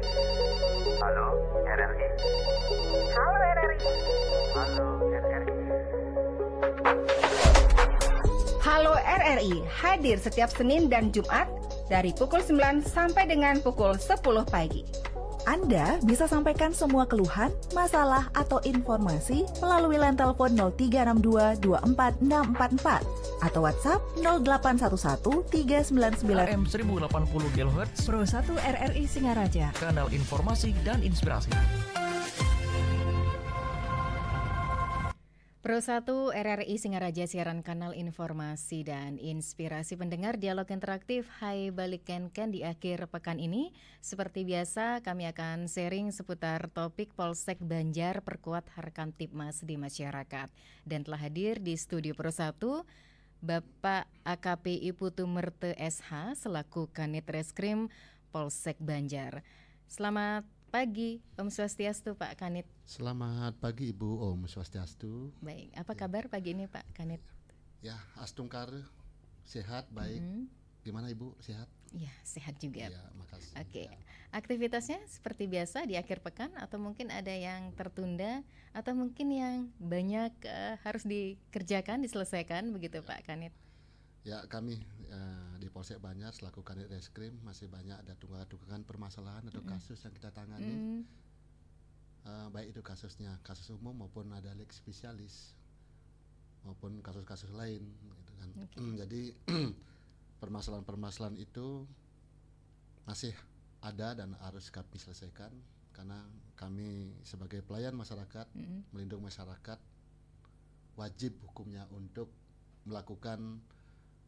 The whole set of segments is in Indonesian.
Halo, RRI. Halo RRI. Halo, RRI. Halo RRI, hadir setiap Senin dan Jumat dari pukul 9 sampai dengan pukul 10 pagi. Anda bisa sampaikan semua keluhan, masalah, atau informasi melalui line telepon 0362 24644 atau WhatsApp 0811 399 AM 1080 kHz, Pro 1 RRI Singaraja. kanal informasi dan inspirasi. Pro 1 RRI Singaraja, siaran kanal informasi dan inspirasi pendengar dialog interaktif. Hai balikan di akhir pekan ini. Seperti biasa kami akan sharing seputar topik Polsek Banjar perkuat Harkamtibmas di masyarakat. Dan telah hadir di studio Pro 1 Bapak AKP Putu Merte SH selaku Kanit Reskrim Polsek Banjar. Selamat pagi, Om Swastiastu Pak Kanit. Selamat pagi Ibu, Om Swastiastu. Baik, apa kabar pagi ini Pak Kanit? Ya, astungkar, sehat, baik. Gimana Ibu, sehat? Ya, sehat juga. Ya, makasih. Oke, Ya. aktivitasnya seperti biasa di akhir pekan atau mungkin ada yang tertunda atau mungkin yang banyak harus dikerjakan, diselesaikan begitu Pak Kanit? Ya, kami di Polsek Banjar selaku Kanit Reskrim masih banyak ada tunggakan permasalahan atau kasus yang kita tangani. Baik itu kasusnya kasus umum maupun ada lex spesialis maupun kasus-kasus lain gitu kan. Jadi permasalahan-permasalahan itu masih ada dan harus kami selesaikan karena kami sebagai pelayan masyarakat, melindungi masyarakat, wajib hukumnya untuk melakukan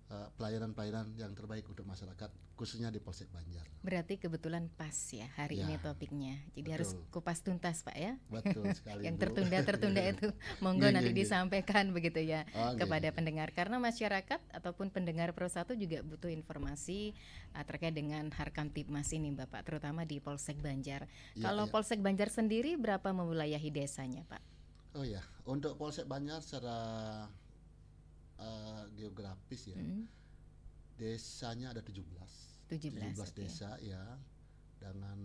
pelayanan-pelayanan yang terbaik untuk masyarakat, khususnya di Polsek Banjar. Berarti kebetulan pas ya hari Ya, ini topiknya. Jadi betul. harus kupas tuntas Pak ya. Betul sekali Yang Bu. tertunda itu monggo nanti Nggih. disampaikan begitu ya Nggih, kepada nggih. pendengar, karena masyarakat ataupun pendengar Pro 1 juga butuh informasi terkait dengan Harkamtibmas ini Bapak, terutama di Polsek Banjar. Ya, Kalau ya. Polsek Banjar sendiri berapa mewilayahi desanya Pak? Oh ya, untuk Polsek Banjar secara geografis ya, desanya ada 17 17, oke. desa ya, dengan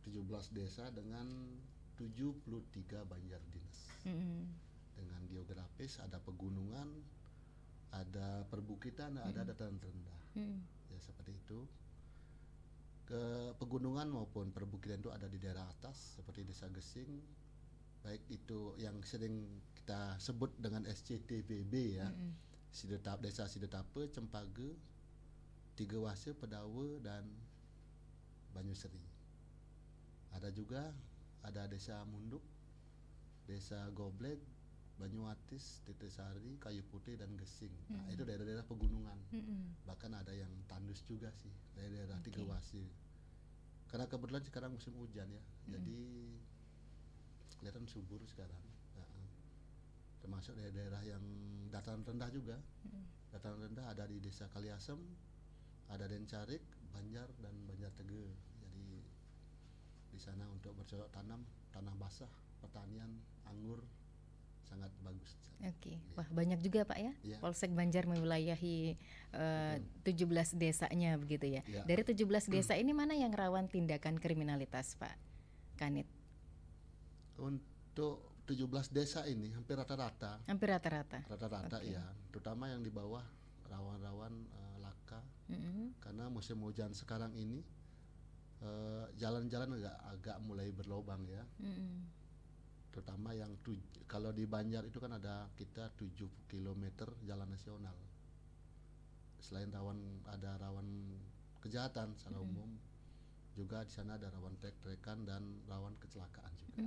17 desa dengan 73 banjar dinas. Dengan geografis ada pegunungan, ada perbukitan, ada dataran rendah. Ya seperti itu. Ke pegunungan maupun perbukitan itu ada di daerah atas seperti Desa Gesing, baik itu yang sering kita sebut dengan SCTBB ya. Desa Sidetape, Cempage, Tiga Wase, Pedawe, dan Banyuseri. Ada juga Desa Munduk, Desa Goblek, Banyuatis, Titisari, Kayu Putih, dan Gesing. Nah, itu daerah-daerah pegunungan. Bahkan ada yang tandus juga sih, daerah-daerah Tiga Wase. Karena kebetulan sekarang musim hujan ya, jadi kelihatan subur sekarang. Termasuk daerah-daerah yang dataran rendah juga. Dataran rendah ada di Desa Kaliasem, ada Dencarik, Banjar, dan Banjar Tege. Jadi di sana untuk bercocok tanam, tanah basah, pertanian, anggur sangat bagus. Oke, wah banyak juga Pak ya. Iya. Polsek Banjar mewilayahi 17 desanya begitu ya. Ya. Dari 17 desa ini mana yang rawan tindakan kriminalitas Pak Kanit? Untuk 17 desa ini hampir rata-rata. Hampir rata-rata. Rata-rata Oke. ya, terutama yang di bawah rawan-rawan laka. Karena musim hujan sekarang ini jalan-jalan agak mulai berlobang ya. Terutama yang kalau di Banjar itu kan ada kita 7 km jalan nasional. Selain ada rawan kejahatan secara umum, juga di sana ada rawan trek-trekan dan rawan kecelakaan juga.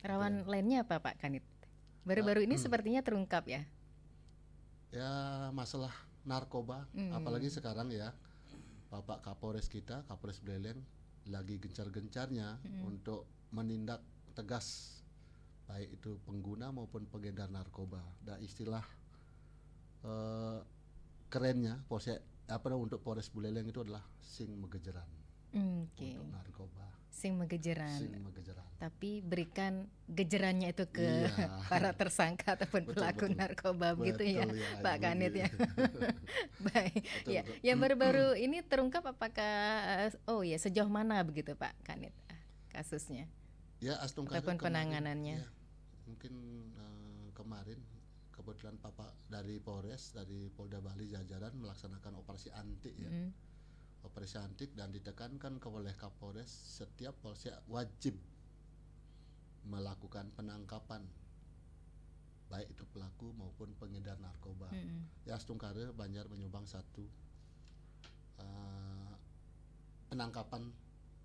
Rawan lainnya apa Pak Kanit? Baru-baru ini sepertinya terungkap ya. Ya masalah narkoba, apalagi sekarang ya Bapak Kapolres kita, Kapolres Buleleng lagi gencar-gencarnya untuk menindak tegas baik itu pengguna maupun pengedar narkoba. Dan istilah kerennya untuk Polres Buleleng itu adalah sing megejeran. Oke. Untuk narkoba. Sing megejeran. Sing megejeran. tapi berikan gejerannya itu ke Iya. para tersangka ataupun Betul, pelaku betul. narkoba begitu ya, Betul ya, Pak Ibu, Kanit ya. iya. Baik, Betul, ya, betul. yang baru-baru ini terungkap apakah oh ya sejauh mana begitu Pak Kanit kasusnya Ya, Astungkare ataupun kemarin, penanganannya? ya, mungkin kemarin kebetulan Bapak dari Polres, dari Polda Bali jajaran melaksanakan operasi antik ya. Operasi antik, dan ditekankan oleh Kapolres setiap polsek wajib melakukan penangkapan baik itu pelaku maupun pengedar narkoba. Ya, Astungkare Banjar menyumbang satu penangkapan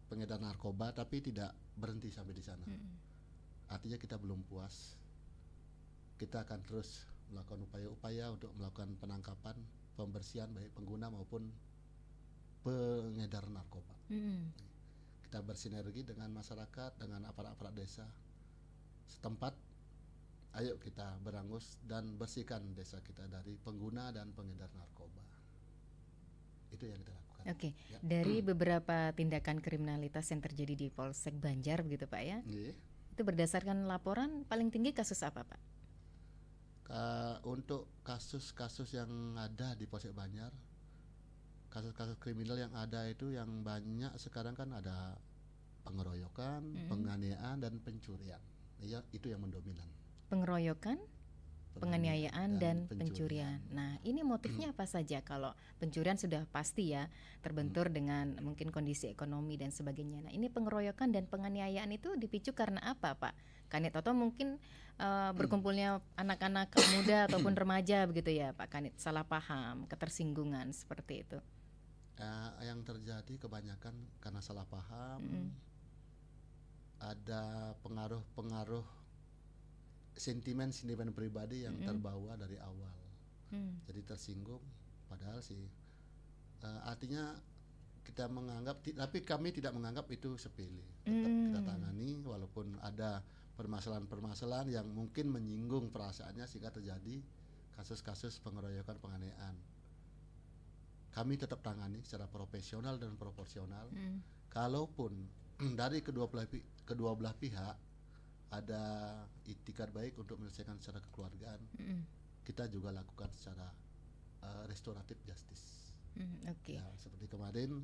pengedar narkoba, tapi tidak berhenti sampai di sana. Artinya kita belum puas. Kita akan terus melakukan upaya-upaya untuk melakukan penangkapan, pembersihan baik pengguna maupun pengedar narkoba. Kita bersinergi dengan masyarakat, dengan aparat-aparat desa setempat. Ayo kita berangus dan bersihkan desa kita dari pengguna dan pengedar narkoba. Itu yang kita lakukan. Oke, Ya. dari beberapa tindakan kriminalitas yang terjadi di Polsek Banjar begitu Pak ya, Nggih. itu berdasarkan laporan paling tinggi kasus apa Pak? Untuk kasus-kasus yang ada di Polsek Banjar, kasus-kasus kriminal yang ada itu yang banyak sekarang kan ada pengeroyokan, penganiayaan dan pencurian. Ya, itu yang mendominan. Pengeroyokan, penganiayaan dan pencurian. Nah, ini motifnya apa saja? Kalau pencurian sudah pasti ya terbentur dengan mungkin kondisi ekonomi dan sebagainya. Nah, ini pengeroyokan dan penganiayaan itu dipicu karena apa, Pak Kanit? Atau mungkin berkumpulnya anak-anak muda ataupun remaja begitu ya, Pak Kanit? Salah paham, ketersinggungan seperti itu. Yang terjadi kebanyakan karena salah paham, ada pengaruh-pengaruh sentimen pribadi yang terbawa dari awal. Jadi tersinggung, padahal sih artinya kita menganggap, tapi kami tidak menganggap itu sepele. Tetap kita tangani walaupun ada permasalahan-permasalahan yang mungkin menyinggung perasaannya sehingga terjadi kasus-kasus pengeroyokan, penganiayaan. Kami tetap tangani secara profesional dan proporsional. Kalaupun dari kedua belah pihak ada itikad baik untuk menyelesaikan secara kekeluargaan, kita juga lakukan secara restoratif justice. Oke. Ya, seperti kemarin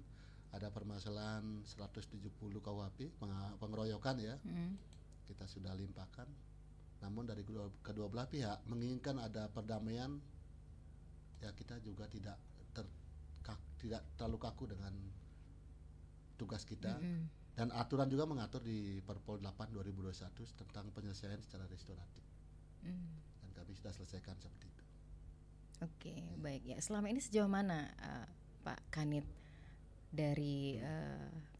ada permasalahan 170 KUHP pengeroyokan ya, kita sudah limpahkan. Namun dari kedua belah pihak menginginkan ada perdamaian, ya kita juga tidak terlalu kaku dengan tugas kita. Dan aturan juga mengatur di Perpol 8 2021 tentang penyelesaian secara restoratif. Dan kami sudah selesaikan seperti itu. Oke, baik ya. Selama ini sejauh mana Pak Kanit dari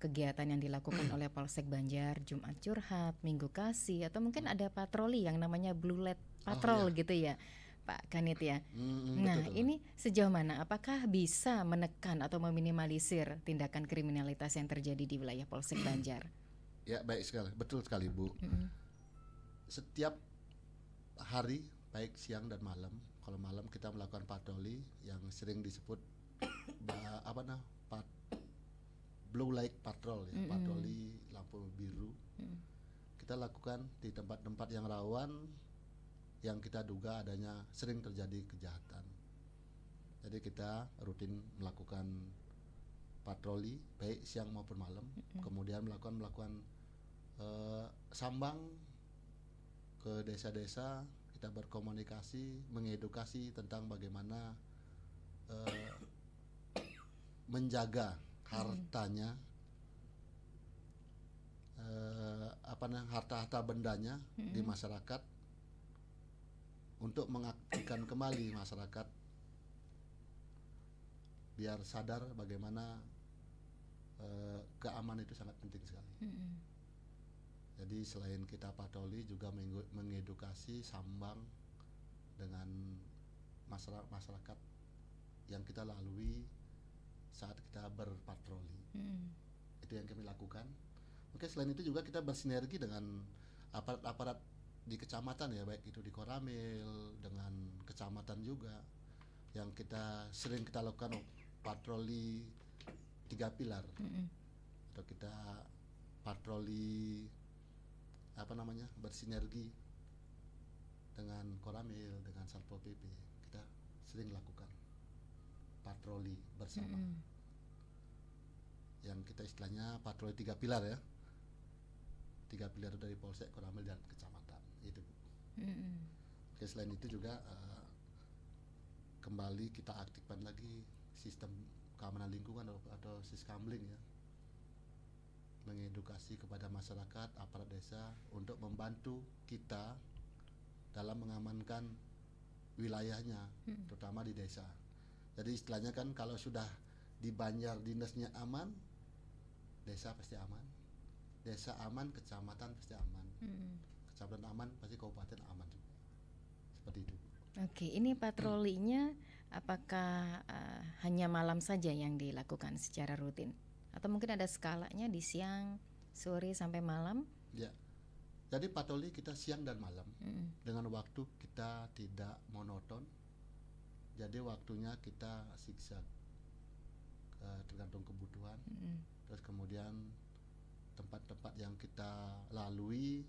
kegiatan yang dilakukan oleh Polsek Banjar, Jumat Curhat, Minggu Kasih, atau mungkin ada patroli yang namanya Blue Light Patrol iya. gitu ya, Pak Kanit ya. Nah, Betul. ini sejauh mana? Apakah bisa menekan atau meminimalisir tindakan kriminalitas yang terjadi di wilayah Polsek Banjar? Ya, baik sekali, betul sekali Bu. Setiap hari, baik siang dan malam. Kalau malam kita melakukan patroli yang sering disebut blue light patrol ya, patroli lampu biru. Kita lakukan di tempat-tempat yang rawan, yang kita duga adanya sering terjadi kejahatan. Jadi kita rutin melakukan patroli baik siang maupun malam, kemudian melakukan sambang ke desa-desa, kita berkomunikasi, mengedukasi tentang bagaimana menjaga hartanya, harta-harta bendanya di masyarakat, untuk mengaktifkan kembali masyarakat biar sadar bagaimana keamanan itu sangat penting sekali. Jadi selain kita patroli juga mengedukasi sambang dengan masyarakat yang kita lalui saat kita berpatroli. Itu yang kami lakukan. Oke, selain itu juga kita bersinergi dengan aparat-aparat di kecamatan ya, baik itu di Koramil dengan kecamatan juga, yang sering kita lakukan patroli 3 pilar. Atau kita patroli bersinergi dengan Koramil, dengan Satpol PP, kita sering lakukan patroli bersama. Yang kita istilahnya patroli 3 pilar ya. 3 pilar dari Polsek, Koramil, dan kecamatan. Itu. Oke, selain itu juga kembali kita aktifkan lagi sistem keamanan lingkungan atau Siskamling ya. Mengedukasi kepada masyarakat, aparat desa untuk membantu kita dalam mengamankan wilayahnya, terutama di desa. Jadi istilahnya kan kalau sudah di Banjar dinasnya aman, desa pasti aman. Desa aman, kecamatan pasti aman. Kecamatan aman, pasti kabupaten aman juga. Seperti itu. Oke, ini patrolinya apakah hanya malam saja yang dilakukan secara rutin? Atau mungkin ada skalanya di siang, sore sampai malam? Ya, jadi patroli kita siang dan malam dengan waktu kita tidak monoton. Jadi waktunya kita zigzag tergantung kebutuhan. Terus kemudian tempat-tempat yang kita lalui,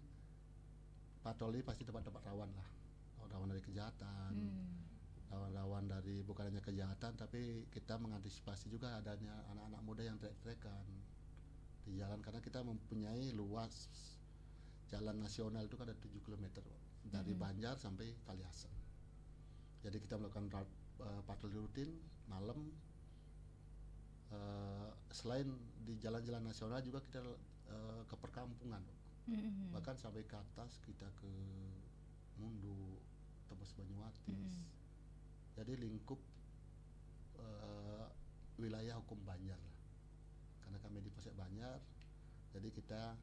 patroli pasti tempat-tempat rawan lah, rawan dari kejahatan, rawan dari bukan hanya kejahatan, tapi kita mengantisipasi juga adanya anak-anak muda yang trek-trekan di jalan, karena kita mempunyai luas jalan nasional itu kan ada 7 km dari Banjar sampai Kaliasen. Jadi kita melakukan patroli rutin malam. Selain di jalan-jalan nasional juga kita ke perkampungan, bahkan sampai ke atas kita ke Mundu, Tebus Banyuatis. Jadi lingkup wilayah hukum Banjar lah, karena kami di Polsek Banjar. Jadi kita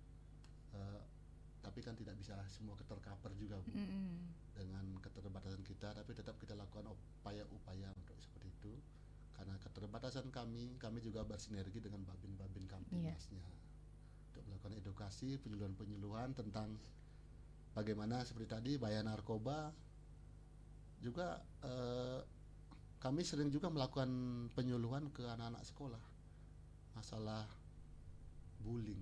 tapi kan tidak bisa semua ketercover juga Bu, dengan keterbatasan kita, tapi tetap kita lakukan upaya-upaya untuk seperti itu. Karena keterbatasan kami juga bersinergi dengan babin-babin Kamtibmasnya untuk melakukan edukasi, penyuluhan tentang bagaimana seperti tadi bahaya narkoba. Juga kami sering juga melakukan penyuluhan ke anak-anak sekolah masalah bullying.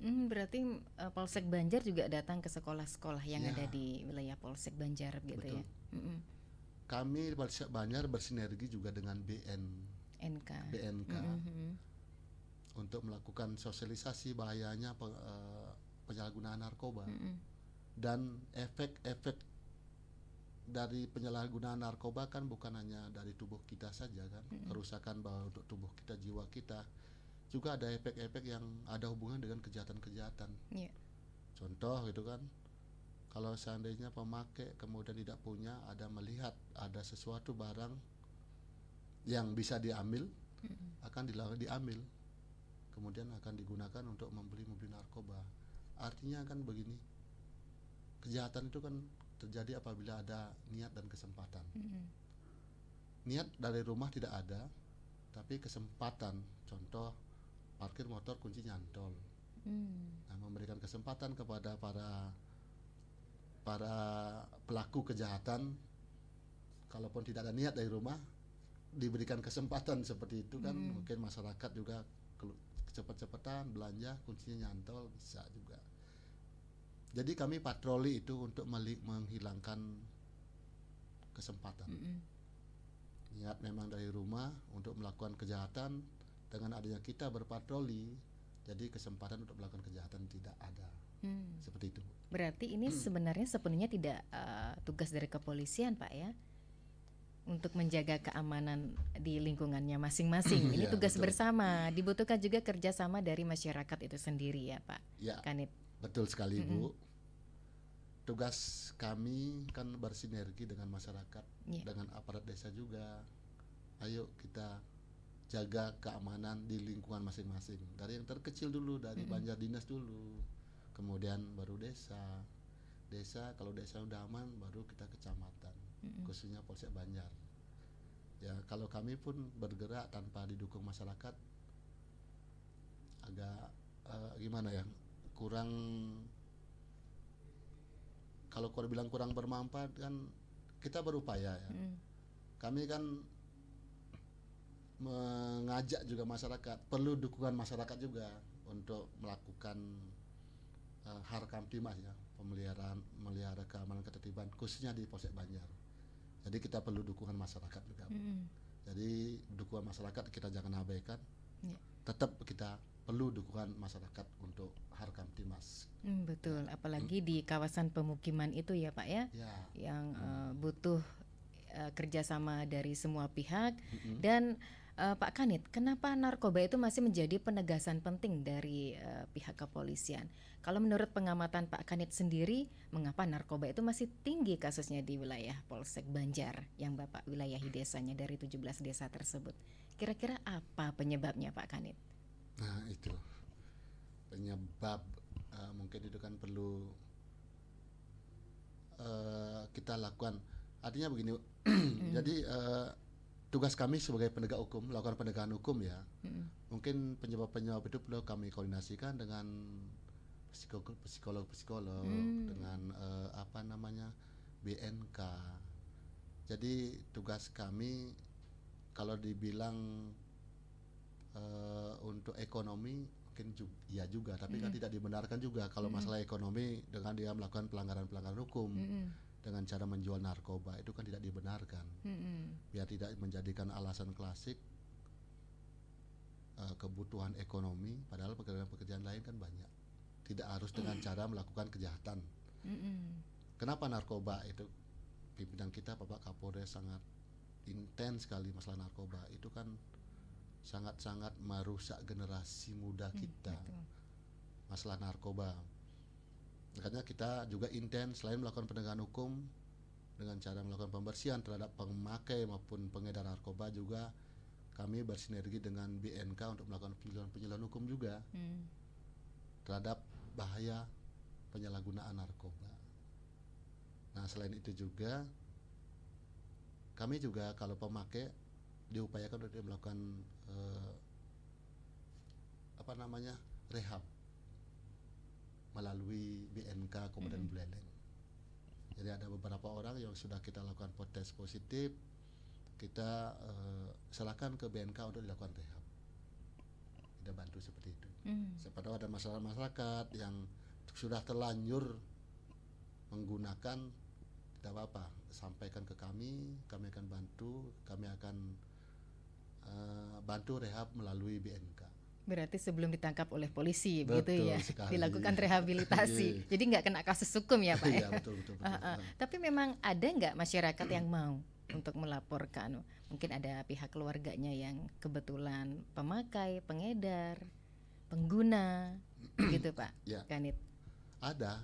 Berarti Polsek Banjar juga datang ke sekolah-sekolah yang ada di wilayah Polsek Banjar gitu. Betul. Ya. Kami Polsek Banjar bersinergi juga dengan BNK untuk melakukan sosialisasi bahayanya penyalahgunaan narkoba dan efek-efek dari penyalahgunaan narkoba kan bukan hanya dari tubuh kita saja kan, kerusakan bahwa untuk tubuh kita, jiwa kita, juga ada efek-efek yang ada hubungan dengan kejahatan-kejahatan. Contoh gitu kan, kalau seandainya pemakai kemudian tidak punya, ada melihat ada sesuatu barang yang bisa diambil, akan diambil, kemudian akan digunakan untuk membeli narkoba. Artinya kan begini, kejahatan itu kan terjadi apabila ada niat dan kesempatan. Niat dari rumah tidak ada, tapi kesempatan, contoh parkir motor kunci nyantol. Nah, memberikan kesempatan kepada para pelaku kejahatan, kalaupun tidak ada niat dari rumah, diberikan kesempatan seperti itu kan. Mungkin masyarakat juga cepet-cepetan belanja, kuncinya nyantol, bisa juga. Jadi kami patroli itu untuk menghilangkan kesempatan. Niat memang dari rumah untuk melakukan kejahatan, dengan adanya kita berpatroli, jadi kesempatan untuk melakukan kejahatan tidak ada. Seperti itu. Berarti ini sebenarnya sepenuhnya tidak tugas dari kepolisian Pak ya, untuk menjaga keamanan di lingkungannya masing-masing. Ini tugas bersama, dibutuhkan juga kerjasama dari masyarakat itu sendiri ya Pak Kanit. Betul sekali Bu. Tugas kami kan bersinergi dengan masyarakat, dengan aparat desa juga. Ayo kita jaga keamanan di lingkungan masing-masing. Dari yang terkecil dulu, dari Banjar Dinas dulu, kemudian baru desa. Kalau desa udah aman, baru kita kecamatan, khususnya Polsek Banjar. Ya, kalau kami pun bergerak tanpa didukung masyarakat, agak gimana ya, kurang, kalau kau bilang kurang bermanfaat kan. Kita berupaya ya. Kami kan mengajak juga masyarakat, perlu dukungan masyarakat juga untuk melakukan Harkamtimas ya, melihara keamanan ketertiban khususnya di Polsek Banjar. Jadi kita perlu dukungan masyarakat juga. Jadi dukungan masyarakat kita jangan abaikan. Tetap kita perlu dukungan masyarakat untuk Harkamtimas. Betul, apalagi di kawasan pemukiman itu ya Pak ya, yang butuh kerjasama dari semua pihak. Dan Pak Kanit, kenapa narkoba itu masih menjadi penegasan penting dari pihak kepolisian? Kalau menurut pengamatan Pak Kanit sendiri, mengapa narkoba itu masih tinggi kasusnya di wilayah Polsek Banjar yang Bapak wilayahi desanya dari 17 desa tersebut? Kira-kira apa penyebabnya Pak Kanit? Nah itu penyebab, mungkin itu kan perlu kita lakukan. Artinya begini, jadi tugas kami sebagai penegak hukum, melakukan penegakan hukum ya. Mungkin penyebab-penyebab itu perlu kami koordinasikan dengan psikolog, dengan BNK. Jadi tugas kami kalau dibilang untuk ekonomi mungkin iya juga, tapi kan tidak dibenarkan juga kalau masalah ekonomi dengan dia melakukan pelanggaran hukum. Dengan cara menjual narkoba itu kan tidak dibenarkan. Biar tidak menjadikan alasan klasik kebutuhan ekonomi, padahal pekerjaan lain kan banyak. Tidak harus dengan cara melakukan kejahatan. Kenapa narkoba itu? Pimpinan kita Bapak Kapolres sangat intens sekali masalah narkoba. Itu kan sangat-sangat merusak generasi muda kita. Masalah narkoba. Makanya kita juga intens selain melakukan penegakan hukum dengan cara melakukan pembersihan terhadap pemakai maupun pengedar narkoba, juga kami bersinergi dengan BNK untuk melakukan penyuluhan hukum juga terhadap bahaya penyalahgunaan narkoba. Nah selain itu juga kami juga kalau pemakai diupayakan untuk melakukan rehab melalui BNK Kabupaten Buleleng. Jadi ada beberapa orang yang sudah kita lakukan tes positif, kita serahkan ke BNK untuk dilakukan rehab. Kita bantu seperti itu. Siapa tahu ada masalah masyarakat yang sudah terlanjur menggunakan, tidak apa-apa, sampaikan ke kami akan bantu, kami akan bantu rehab melalui BNK. Berarti sebelum ditangkap oleh polisi begitu ya, sekali. Dilakukan rehabilitasi. Jadi nggak kena kasus hukum ya Pak ya? Betul. Tapi memang ada nggak masyarakat yang mau untuk melaporkan? Mungkin ada pihak keluarganya yang kebetulan pemakai, pengedar, pengguna, gitu Pak Kanit? Ada,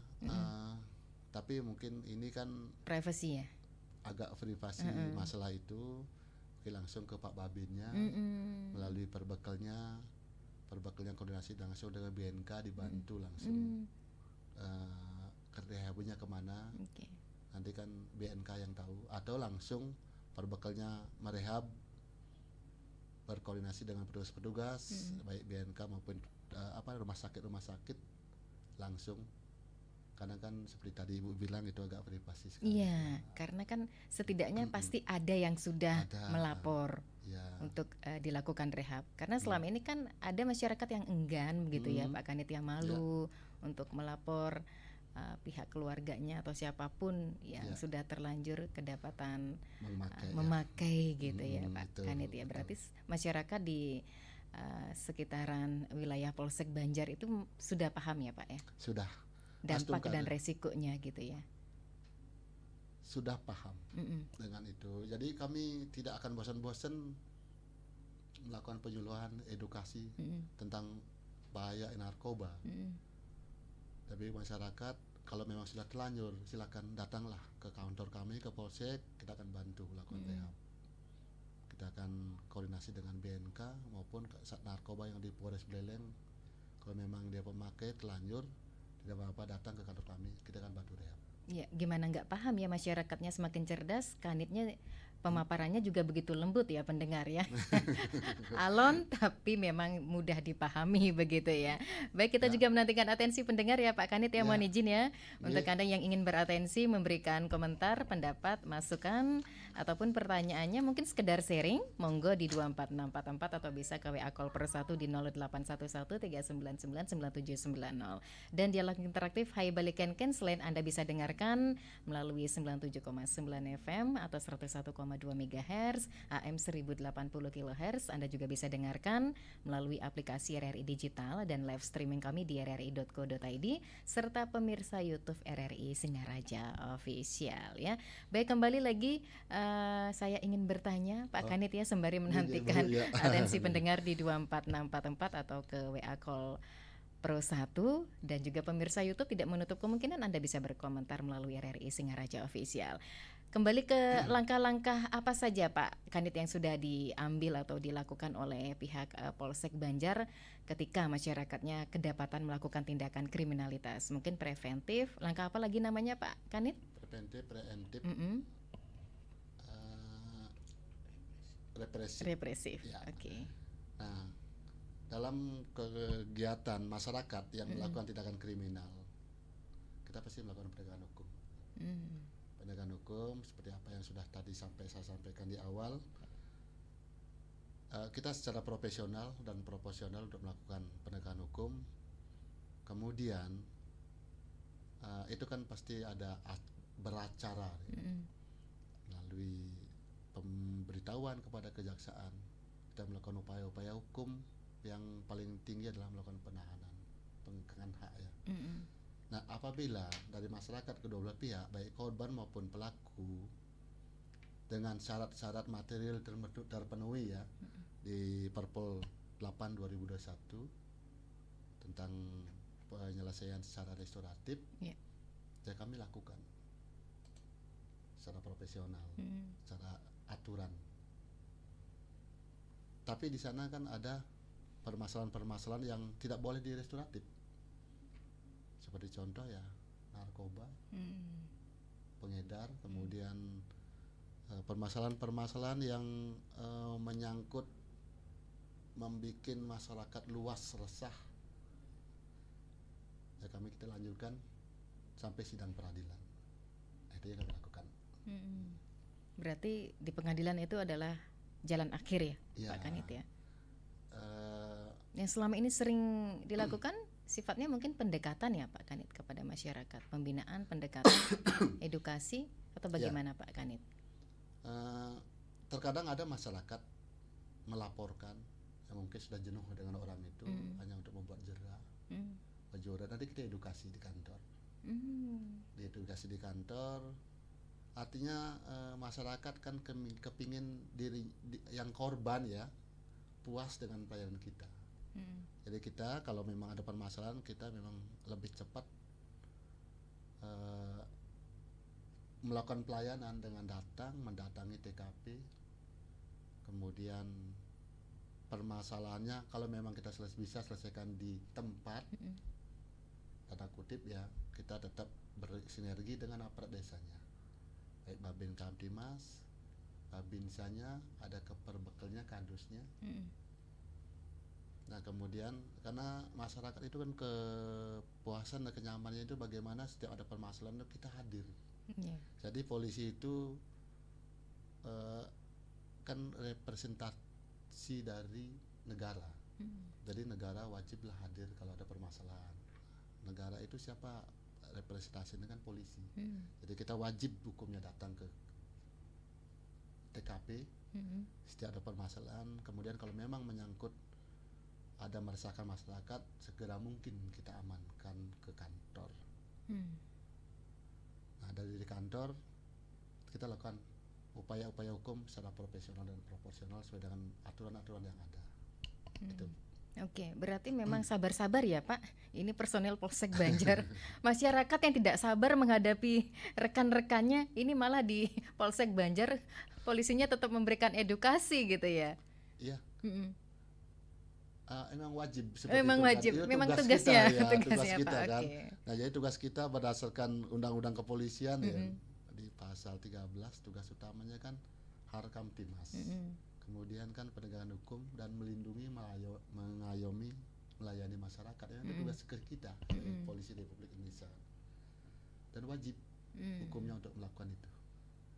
tapi mungkin ini kan privasi ya? Agak privasi masalah itu. Oke, langsung ke Pak Babinnya, melalui perbekalnya koordinasi langsung dengan BNK, dibantu langsung rehabnya kemana, nanti kan BNK yang tahu, atau langsung perbekalnya merehab berkoordinasi dengan petugas baik BNK maupun rumah sakit langsung. Karena kan seperti tadi Ibu bilang itu agak privasi sekali. Iya, karena kan setidaknya pasti ada yang sudah melapor untuk dilakukan rehab. Karena selama ini kan ada masyarakat yang enggan begitu ya Pak Kanit, yang malu untuk melapor pihak keluarganya atau siapapun yang sudah terlanjur kedapatan memakai gitu ya Pak Kanit ya. Berarti masyarakat di sekitaran wilayah Polsek Banjar itu sudah paham ya Pak ya? Sudah. Dampak dan resikonya gitu ya. Sudah paham dengan itu. Jadi kami tidak akan bosan-bosan melakukan penyuluhan, edukasi tentang bahaya narkoba. Tapi masyarakat kalau memang sudah terlanjur, silakan datanglah ke kantor kami, ke Polsek, kita akan bantu melakukan rehab. Kita akan koordinasi dengan BNK maupun Sat Narkoba yang di Polres Buleleng. Kalau memang dia pemakai terlanjur, tidak apa-apa, datang ke kantor kami, kita akan bantu rehab. Ya, gimana nggak paham ya, masyarakatnya semakin cerdas, Kanitnya pemaparannya juga begitu lembut ya pendengar ya. Alon tapi memang mudah dipahami begitu ya. Baik, kita juga menantikan atensi pendengar ya Pak Kanit ya, mohon izin ya. Untuk Anda yang ingin beratensi, memberikan komentar, pendapat, masukan ataupun pertanyaannya mungkin sekedar sharing, monggo di 24644 atau bisa ke WA call per 1 di 081139999790. Dan dialog interaktif Hai Balik Ken selain Anda bisa dengarkan melalui 97,9 FM atau 101,2 MHz, AM 1080 kHz, Anda juga bisa dengarkan melalui aplikasi RRI Digital dan live streaming kami di rri.co.id serta pemirsa YouTube RRI Singaraja Official ya. Baik, kembali lagi saya ingin bertanya Pak Kanit ya sembari menantikan atensi pendengar di 24644 atau ke WA call Pro 1 dan juga pemirsa YouTube tidak menutup kemungkinan Anda bisa berkomentar melalui RRI Singaraja Official. Kembali ke langkah-langkah apa saja Pak Kanit yang sudah diambil atau dilakukan oleh pihak Polsek Banjar ketika masyarakatnya kedapatan melakukan tindakan kriminalitas, mungkin preventif, langkah apa lagi namanya Pak Kanit? Preventif, represif. Ya. Oke. Nah, dalam kegiatan masyarakat yang melakukan tindakan kriminal, kita pasti melakukan penegakan hukum. Penegakan hukum seperti apa yang sudah tadi saya sampaikan di awal. Kita secara profesional dan proporsional untuk melakukan penegakan hukum. Kemudian itu kan pasti ada beracara melalui pemberitahuan kepada kejaksaan. Kita melakukan upaya-upaya hukum yang paling tinggi adalah melakukan penahanan, pengkengan hak ya. Nah, apabila dari masyarakat kedua belah pihak, baik korban maupun pelaku, dengan syarat-syarat material terpenuhi ya di Perpol 8 2021 tentang penyelesaian secara restoratif, ya kami lakukan secara profesional, secara aturan. Tapi di sana kan ada permasalahan-permasalahan yang tidak boleh di restoratif. Seperti contoh ya narkoba, pengedar, kemudian permasalahan-permasalahan yang menyangkut membuat masyarakat luas resah. Ya kita lanjutkan sampai sidang peradilan. Itu yang kami lakukan. Berarti di pengadilan itu adalah jalan akhir ya, Pak Kanit ya? Yang selama ini sering dilakukan sifatnya mungkin pendekatan ya Pak Kanit kepada masyarakat, pembinaan, pendekatan, edukasi atau bagaimana Pak Kanit? Terkadang ada masyarakat melaporkan yang mungkin sudah jenuh dengan orang itu hanya untuk membuat jera, nanti kita edukasi di kantor. Diedukasi di kantor, artinya masyarakat kan kepingin yang korban ya puas dengan pelayanan kita. Jadi kita kalau memang ada permasalahan kita memang lebih cepat melakukan pelayanan dengan mendatangi TKP, kemudian permasalahannya kalau memang kita bisa selesaikan di tempat, tanda kutip ya, kita tetap bersinergi dengan aparat desanya, baik Babin Kamtimas, Babinsanya, ada keperbekelnya, kadusnya. Nah kemudian karena masyarakat itu kan kepuasan dan kenyamanannya itu bagaimana setiap ada permasalahan itu kita hadir. Jadi polisi itu kan representasi dari negara. Jadi negara wajiblah hadir kalau ada permasalahan. Negara itu siapa representasinya kan polisi. Jadi kita wajib hukumnya datang ke TKP setiap ada permasalahan. Kemudian kalau memang menyangkut ada meresahkan masyarakat, segera mungkin kita amankan ke kantor. Nah dari kantor kita lakukan upaya-upaya hukum secara profesional dan proporsional sesuai dengan aturan-aturan yang ada. Itu. Oke, berarti memang sabar-sabar ya Pak. Ini personel Polsek Banjar. Masyarakat yang tidak sabar menghadapi rekan-rekannya, ini malah di Polsek Banjar polisinya tetap memberikan edukasi gitu ya. Iya. Emang wajib memang itu, wajib, memang tugasnya kita, tugas kita Pak. kan. Okay. Nah jadi tugas kita berdasarkan undang-undang kepolisian ya, di pasal 13 tugas utamanya kan Harkamtimas. Kemudian kan penegakan hukum dan melindungi, mengayomi, melayani masyarakat. Itu tugas kita Polisi Republik Indonesia dan wajib hukumnya untuk melakukan itu.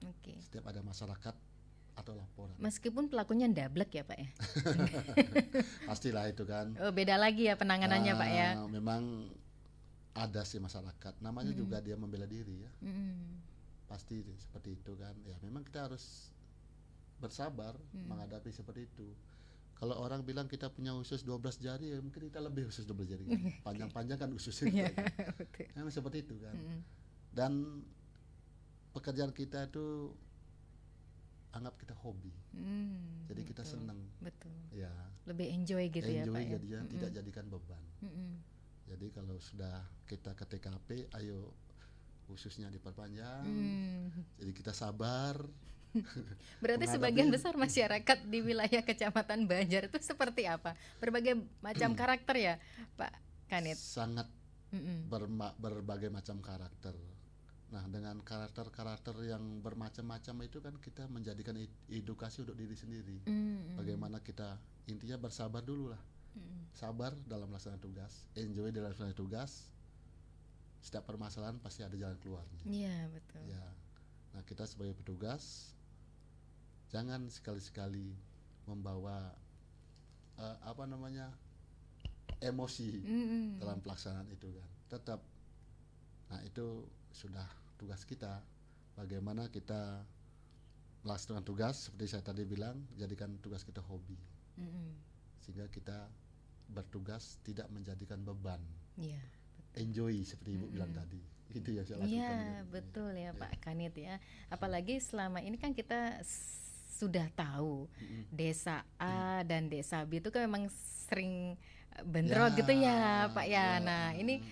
Oke. Setiap ada masyarakat atau laporan. Meskipun pelakunya ndablek ya Pak ya. Pastilah itu kan. Oh, beda lagi ya penanganannya Pak ya. Memang ada sih masyarakat. Namanya juga dia membela diri ya. Pasti seperti itu kan. Ya memang kita harus bersabar menghadapi seperti itu. Kalau orang bilang kita punya usus 12 jari, ya mungkin kita lebih usus 12 jari kan. Panjang-panjang kan ususnya. Memang seperti itu kan. Dan pekerjaan kita itu anggap kita hobi. Jadi kita senang. Betul. Ya. Lebih enjoy gitu ya Pak ya. Jadinya tidak jadikan beban. Jadi kalau sudah kita ke TKP, ayo ususnya diperpanjang. Jadi kita sabar. Berarti sebagian besar masyarakat di wilayah Kecamatan Banjar itu seperti apa? Berbagai macam karakter ya, Pak Kanit? Sangat berbagai macam karakter. Nah, dengan karakter-karakter yang bermacam-macam itu kan kita menjadikan edukasi untuk diri sendiri. Bagaimana kita intinya bersabar dulu lah. Sabar dalam melaksanakan tugas, enjoy dalam melaksanakan tugas. Setiap permasalahan pasti ada jalan keluarnya. Iya, betul. Ya. Nah, kita sebagai petugas jangan sekali-sekali membawa emosi dalam pelaksanaan itu kan. Tetap, nah itu sudah tugas kita. Bagaimana kita melaksanakan tugas seperti saya tadi bilang, jadikan tugas kita hobi, sehingga kita bertugas tidak menjadikan beban. Iya. Enjoy seperti Ibu bilang tadi. Itu yang saya lakukan. Iya, betul ya Pak Kanit ya. Apalagi selama ini kan kita sudah tahu desa A dan desa B itu kan memang sering bentrok gitu ya Pak ya. Nah ini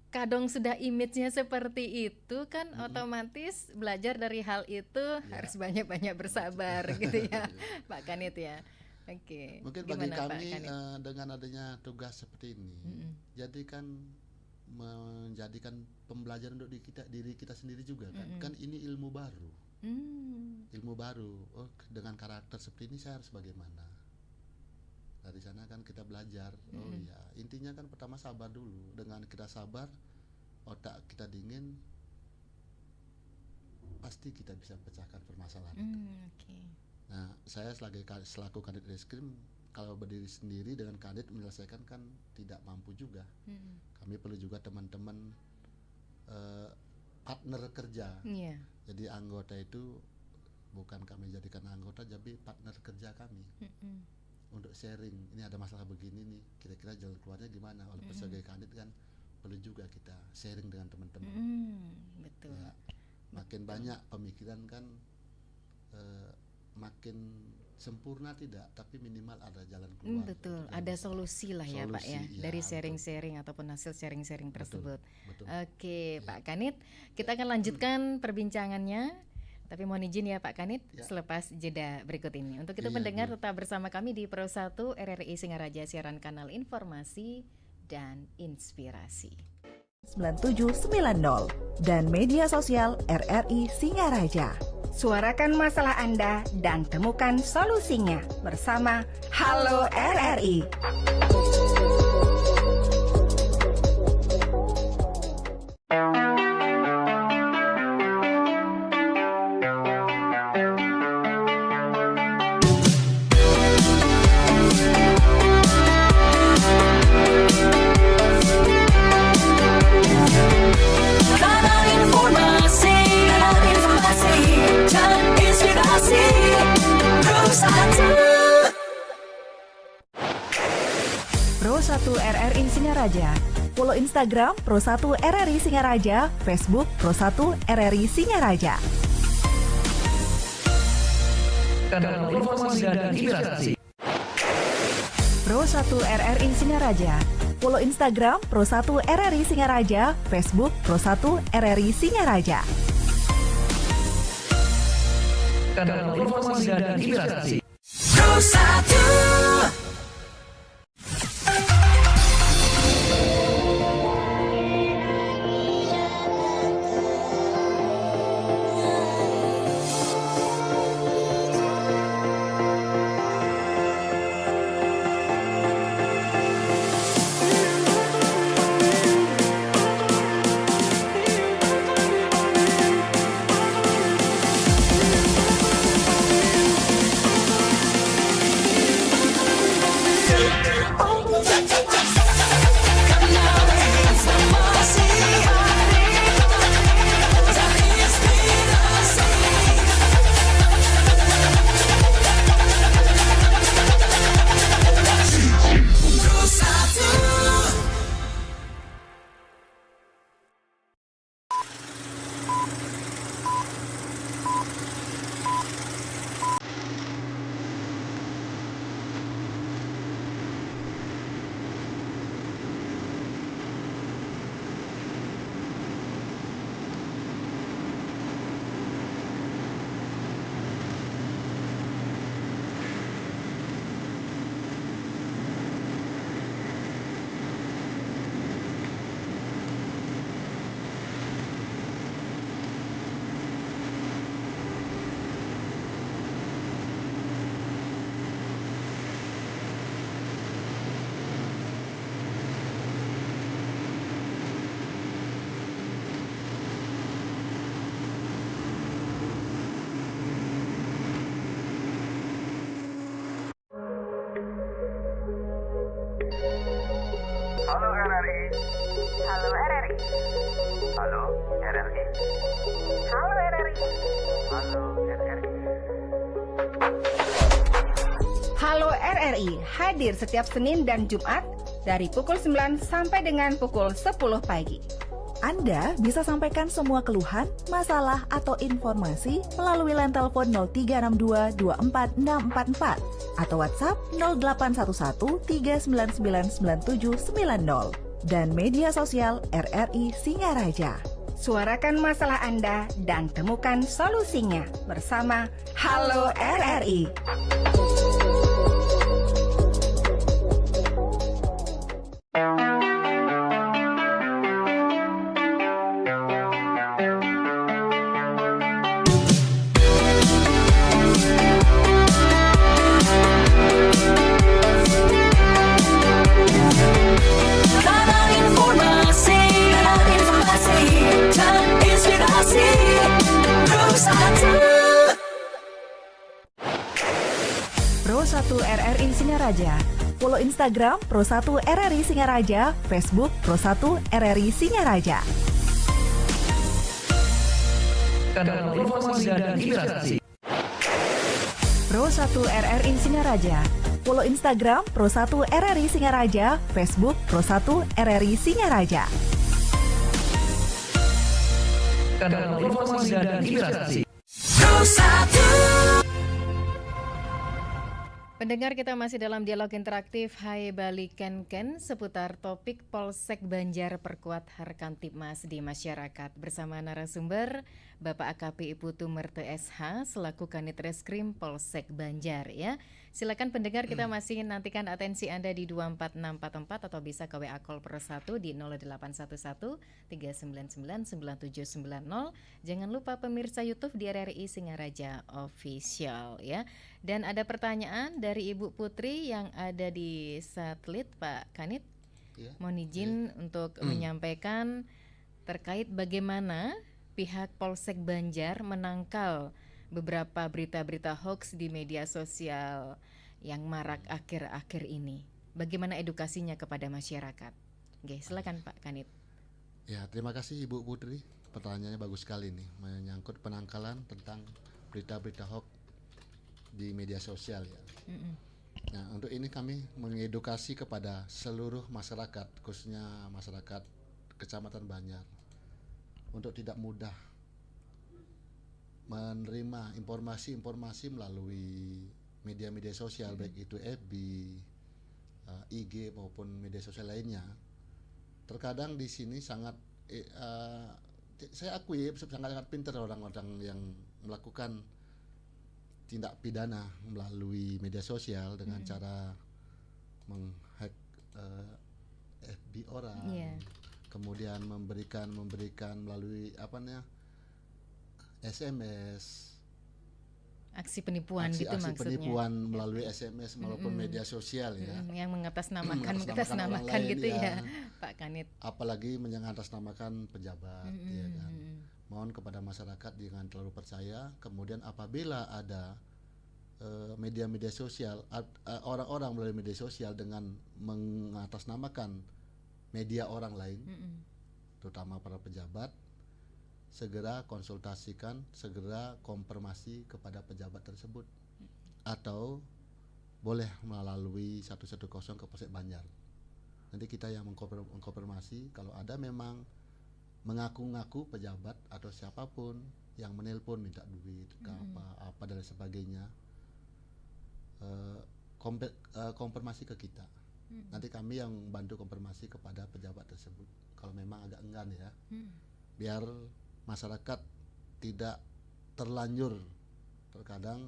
kadang sudah image-nya seperti itu kan, otomatis belajar dari hal itu harus banyak-banyak bersabar gitu ya Pak Kanit ya. Oke. Mungkin gimana, bagi kami dengan adanya tugas seperti ini, jadi kan menjadikan pembelajaran untuk diri kita sendiri juga kan. Kan ini ilmu baru. Ilmu baru. Oh, dengan karakter seperti ini saya harus bagaimana? Dari sana kan kita belajar. Oh iya, intinya kan pertama sabar dulu. Dengan kita sabar, otak kita dingin, pasti kita bisa pecahkan permasalahan itu. Nah, saya selaku Kanit Reskrim, kalau berdiri sendiri dengan Kanit menyelesaikan kan tidak mampu juga. Kami perlu juga teman-teman partner kerja. Jadi anggota itu bukan kami jadikan anggota, tapi partner kerja kami. Untuk sharing, ini ada masalah begini nih, kira-kira jalan keluarnya gimana. Walaupun sebagai Kanit kan perlu juga kita sharing dengan teman-teman. Betul. Ya, makin banyak pemikiran kan makin sempurna tidak, tapi minimal ada jalan keluar. Betul, ada solusi lah ya Pak ya, dari sharing-sharing ataupun hasil sharing-sharing tersebut. Betul. Oke, Pak Kanit, kita akan lanjutkan perbincangannya, tapi mohon izin ya Pak Kanit selepas jeda berikut ini. Untuk itu pendengar tetap bersama kami di Pro 1 RRI Singaraja, siaran kanal informasi dan inspirasi. 9790 dan media sosial RRI Singaraja. Suarakan masalah Anda dan temukan solusinya bersama Halo RRI. Pro 1 RRI Singaraja. Follow Instagram Pro 1 RRI Singaraja, Facebook Pro 1 RRI Singaraja. Kanal informasi dan inspirasi. Pro 1 RRI Singaraja. Follow Instagram Pro 1 RRI Singaraja, Facebook Pro 1 RRI Singaraja. Kanal informasi dan inspirasi. Pro 1. Halo, RRI. Halo RRI. Halo, RRI. Halo RRI hadir setiap Senin dan Jumat dari pukul 9 sampai dengan pukul 10 pagi. Anda bisa sampaikan semua keluhan, masalah, atau informasi melalui line telepon 0362 24644 atau WhatsApp 0811 399 9790 dan media sosial RRI Singaraja. Suarakan masalah Anda dan temukan solusinya bersama Halo RRI. Kanal informasi dan inspirasi Pro 1. Pro 1 RRI Singaraja. Follow Instagram Pro 1 RRI Singaraja, Facebook Pro 1 RRI Singaraja. Kanal informasi dan inspirasi. Pro 1 RRI Singaraja. Follow Instagram Pro 1 RRI Singaraja, Facebook Pro 1 RRI Singaraja. Kanal informasi dan inspirasi. Pro 1. Pendengar, kita masih dalam dialog interaktif Hai Bali Ken seputar topik Polsek Banjar perkuat Harkantipmas di masyarakat bersama narasumber Bapak AKP Ibu Tumerte SH selaku Kanit Reskrim Polsek Banjar ya. Silakan pendengar, kita masih nantikan atensi Anda di 24644 atau bisa ke WA Call Pro 1 di 0811 399 9790. Jangan lupa pemirsa YouTube di RRI Singaraja Official ya. Dan ada pertanyaan dari Ibu Putri yang ada di satelit Pak Kanit. Ya. Mohon izin untuk menyampaikan terkait bagaimana pihak Polsek Banjar menangkal beberapa berita-berita hoax di media sosial yang marak akhir-akhir ini. Bagaimana edukasinya kepada masyarakat? Oke, silakan Pak Kanit. Ya, terima kasih Ibu Putri. Pertanyaannya bagus sekali nih, menyangkut penangkalan tentang berita-berita hoax di media sosial ya. Nah, untuk ini kami mengedukasi kepada seluruh masyarakat, khususnya masyarakat Kecamatan Banjar, untuk tidak mudah menerima informasi-informasi melalui media-media sosial, baik itu FB, IG maupun media sosial lainnya. Terkadang di sini sangat saya akui sangat pintar orang-orang yang melakukan tindak pidana melalui media sosial dengan cara menghack FB orang, kemudian memberikan melalui SMS, Aksi penipuan aksi maksudnya. penipuan melalui SMS maupun media sosial ya. Yang mengatasnamakan orang lain, gitu ya. ya Pak Kanit. Apalagi mengatasnamakan pejabat ya kan. Mohon kepada masyarakat jangan terlalu percaya. Kemudian apabila ada media-media sosial, orang-orang melalui media sosial dengan mengatasnamakan media orang lain, terutama para pejabat, segera konsultasikan, segera konfirmasi kepada pejabat tersebut, atau boleh melalui 110 ke Polsek Banjar. Nanti kita yang mengkonfirmasi kalau ada memang mengaku-ngaku pejabat atau siapapun yang menelpon minta duit ke apa dan sebagainya, konfirmasi ke kita. Nanti kami yang bantu konfirmasi kepada pejabat tersebut kalau memang agak enggan ya, biar masyarakat tidak terlanjur terkadang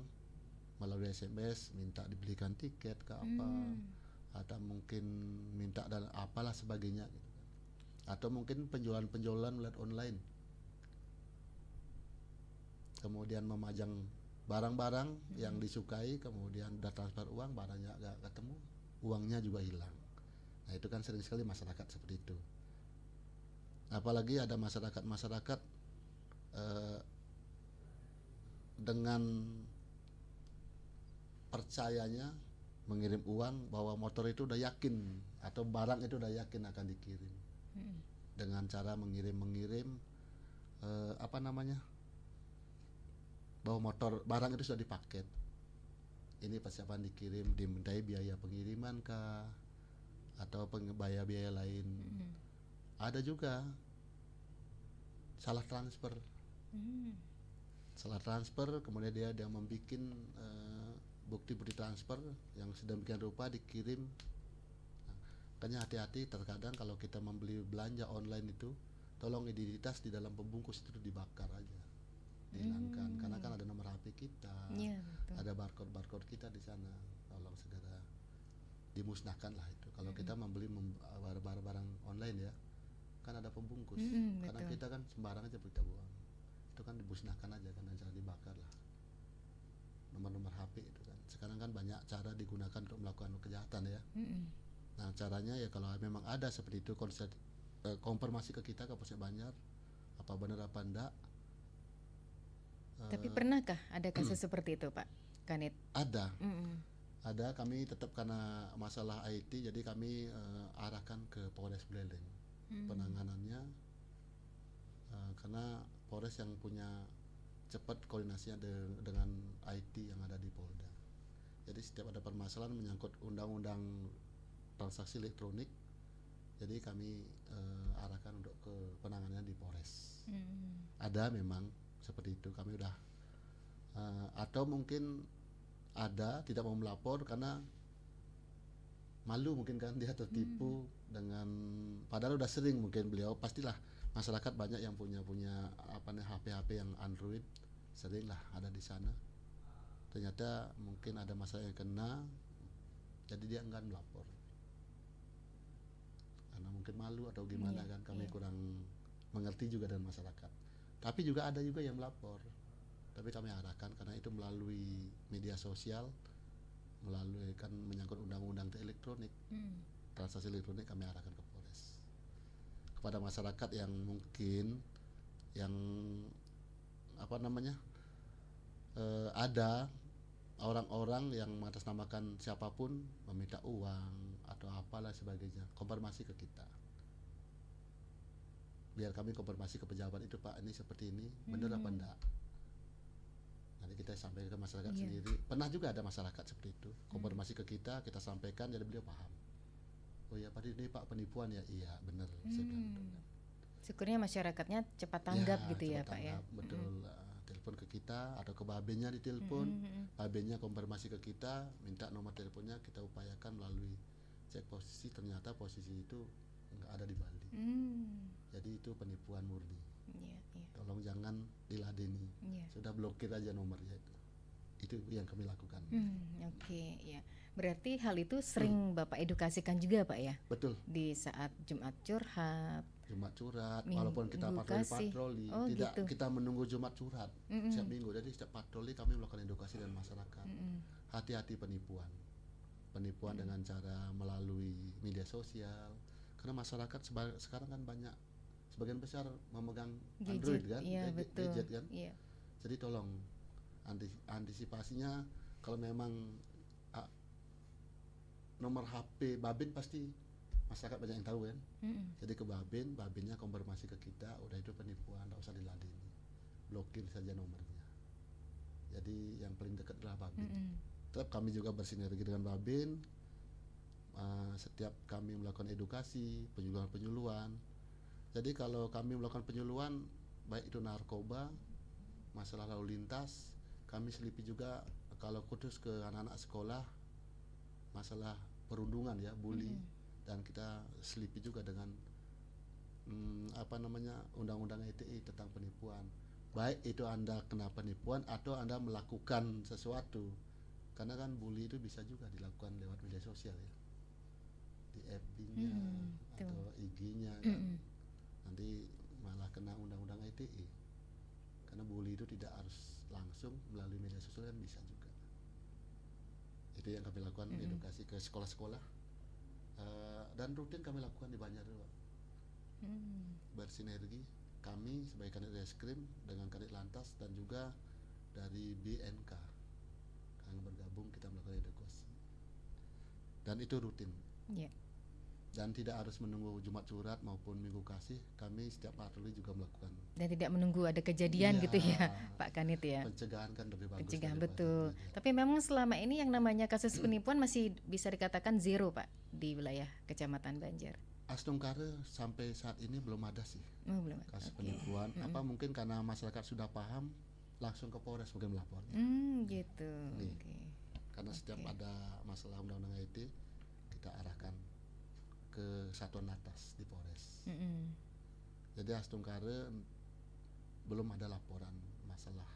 melalui SMS minta dibelikan tiket ke apa, atau mungkin minta dan apalah sebagainya gitu. Atau mungkin penjualan melalui online, kemudian memajang barang-barang yang disukai, kemudian udah transfer uang, barangnya gak ketemu, uangnya juga hilang. Nah itu kan sering sekali masyarakat seperti itu. Apalagi ada masyarakat dengan percayanya mengirim uang bahwa motor itu udah yakin atau barang itu udah yakin akan dikirim, dengan cara mengirim bawa motor, barang itu sudah dipaket. Ini persiapan dikirim, dimintai biaya pengiriman kah atau biaya lain. Ada juga salah transfer. Salah transfer, kemudian dia membuat bukti-bukti transfer yang sedemikian rupa dikirim. Makanya hati-hati, terkadang kalau kita membeli belanja online itu, tolong identitas di dalam pembungkus itu dibakar aja, dihilangkan, karena kan ada nomor HP kita, ada barcode kita di sana, tolong segera dimusnahkan lah itu. Kalau kita membeli barang online ya, kan ada pembungkus, karena kita kan sembarang aja kita buang, itu kan dimusnahkan aja kan, jangan dibakar lah nomor-nomor HP itu kan. Sekarang kan banyak cara digunakan untuk melakukan kejahatan ya. Nah caranya ya kalau memang ada seperti itu, konfirmasi ke kita ke Polsek Banjar apa benar apa enggak. Tapi pernahkah ada kasus seperti itu Pak Kanit? Ada. Ada, kami tetap karena masalah IT jadi kami arahkan ke Polres Buleleng penanganannya, karena Polres yang punya cepat koordinasinya dengan IT yang ada di Polda. Jadi setiap ada permasalahan menyangkut undang-undang transaksi elektronik, jadi kami arahkan untuk ke penanganannya di Polres. Ada memang seperti itu, kami udah atau mungkin ada tidak mau melapor karena malu mungkin kan, dia tertipu dengan, padahal udah sering mungkin beliau, pastilah masyarakat banyak yang punya HP yang Android, sering lah ada di sana. Ternyata mungkin ada masalah yang kena, jadi dia enggan melapor karena mungkin malu atau gimana kan, kami kurang mengerti juga dengan masyarakat. Tapi juga ada juga yang melapor, tapi kami arahkan karena itu melalui media sosial, melalui kan menyangkut undang-undang elektronik, transaksi elektronik, kami arahkan ke Polres. Kepada masyarakat yang mungkin yang ada orang-orang yang mengatasnamakan siapapun meminta uang atau apalah sebagainya, konfirmasi ke kita, biar kami konfirmasi ke pejabat itu, Pak ini seperti ini benar apa enggak, nanti kita sampaikan ke masyarakat sendiri. Pernah juga ada masyarakat seperti itu konfirmasi ke kita, kita sampaikan, jadi beliau paham, oh ya Pak ini Pak penipuan ya, iya benar, saya bilang benar. Syukurnya masyarakatnya cepat tanggap gitu ya Pak ya. Betul. Telepon ke kita atau ke babennya ditelepon, babennya konfirmasi ke kita, minta nomor teleponnya, kita upayakan melalui cek posisi, ternyata posisi itu nggak ada di Bali. Jadi itu penipuan murni. Tolong jangan diladeni, sudah blokir aja nomornya itu yang kami lakukan. Oke, ya. Berarti hal itu sering Bapak edukasikan juga Pak ya? Betul. Di saat Jumat curhat, walaupun kita patroli, tidak gitu. Kita menunggu Jumat curhat setiap minggu. Jadi setiap patroli kami melakukan edukasi dengan masyarakat. Hati-hati penipuan dengan cara melalui media sosial. Karena masyarakat sekarang kan banyak, sebagian besar memegang gadget, Android kan, gadget kan. Jadi tolong antisipasinya, kalau memang nomor HP Babin pasti masyarakat banyak yang tahu kan. Jadi ke Babinnya konfirmasi ke kita, udah itu penipuan, nggak usah diladeni, blokir saja nomornya. Jadi yang paling dekat adalah Babin. Tetap kami juga bersinergi dengan Babin. Setiap kami melakukan edukasi, penyuluhan. Jadi kalau kami melakukan penyuluhan, baik itu narkoba, masalah lalu lintas, kami selipi juga kalau khusus ke anak-anak sekolah, masalah perundungan ya, bully, dan kita selipi juga dengan undang-undang ITE tentang penipuan. Baik itu Anda kena penipuan atau Anda melakukan sesuatu, karena kan bully itu bisa juga dilakukan lewat media sosial ya, di FB-nya atau IG-nya kan. Nanti malah kena undang-undang ITE, karena bully itu tidak harus langsung melalui media sosial, kan bisa juga. Itu yang kami lakukan, edukasi ke sekolah-sekolah, dan rutin kami lakukan di Banjar juga. Bersinergi kami sebagai kanit reskrim dengan kanit lantas dan juga dari BNK kami bergabung, kita melakukan edukasi, dan itu rutin. Dan tidak harus menunggu Jumat curhat maupun Minggu kasih, kami setiap patroli juga melakukan Dan tidak menunggu ada kejadian Iya. gitu ya, Pak Kanit ya. Pencegahan kan lebih bagus. Pencegahan daripada betul. penyidikan. Tapi memang selama ini yang namanya kasus penipuan masih bisa dikatakan zero, Pak, di wilayah Kecamatan Banjar. Astungkare sampai saat ini belum ada sih Oh, belum. kasus Oke. penipuan. Apa mungkin karena masyarakat sudah paham langsung ke Polres mungkin melapornya. Gitu. Nih. Oke. Karena setiap Oke. ada masalah undang-undang IT kita arahkan ke satuan atas di Polres. Mm-mm. Jadi Astungkare belum ada laporan masalah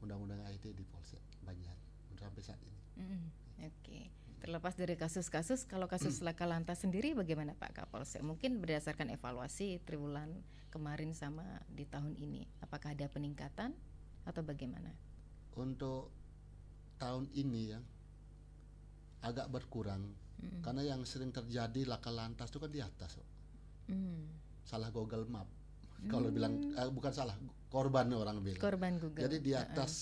undang-undang IT di Polsek Banjar sampai saat ini. Mm-mm. Oke. Terlepas dari kasus-kasus, kalau kasus laka lantas sendiri bagaimana Pak Kapolsek? Mungkin berdasarkan evaluasi triwulan kemarin sama di tahun ini, apakah ada peningkatan atau bagaimana? Untuk tahun ini ya agak berkurang karena yang sering terjadi laka lantas itu kan di atas. Mm. Salah Google Map. Kalau bilang bukan salah, korban orang bilang. Korban Google. Jadi di atas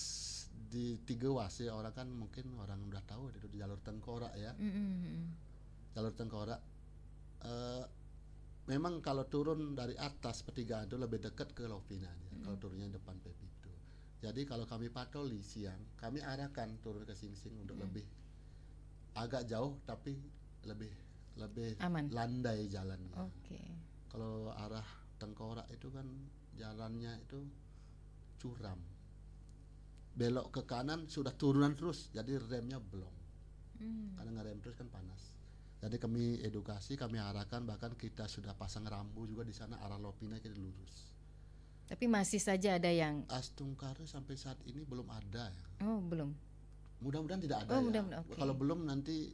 di Tiga Wase orang kan mungkin orang udah tahu itu di jalur Tengkorak ya. Mm-mm. Jalur Tengkorak memang kalau turun dari atas pertigaan itu lebih dekat ke Lovina dia. Kalau turunnya depan Pepito. Jadi kalau kami patroli siang, kami arahkan turun ke Singsing untuk lebih agak jauh tapi lebih Aman. landai jalannya. Oke. Kalau arah Tengkorak itu kan jalannya itu curam. Belok ke kanan sudah turunan terus, jadi remnya belum. Karena ngerem terus kan panas. Jadi kami edukasi, kami arahkan, bahkan kita sudah pasang rambu juga di sana arah Lovina kita lurus. Tapi masih saja ada yang Astungkare sampai saat ini belum ada ya. oh belum. Mudah-mudahan tidak ada Oh, ya. mudah-mudahan, oke. Kalau belum nanti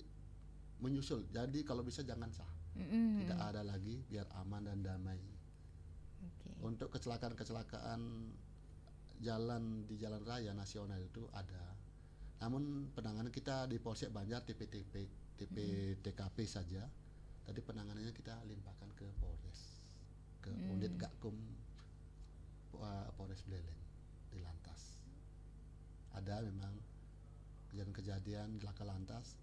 menyusul. Jadi kalau bisa jangan sah. Mm-mm. Tidak ada lagi biar aman dan damai. Oke. Untuk kecelakaan-kecelakaan jalan di jalan raya nasional itu ada. Namun penanganan kita di Polsek Banjar TKP saja. Tadi penanganannya kita limpahkan ke Polres, ke unit Gakum Polres Buleleng di Lantas. Ada memang kejadian-kejadian laka lantas.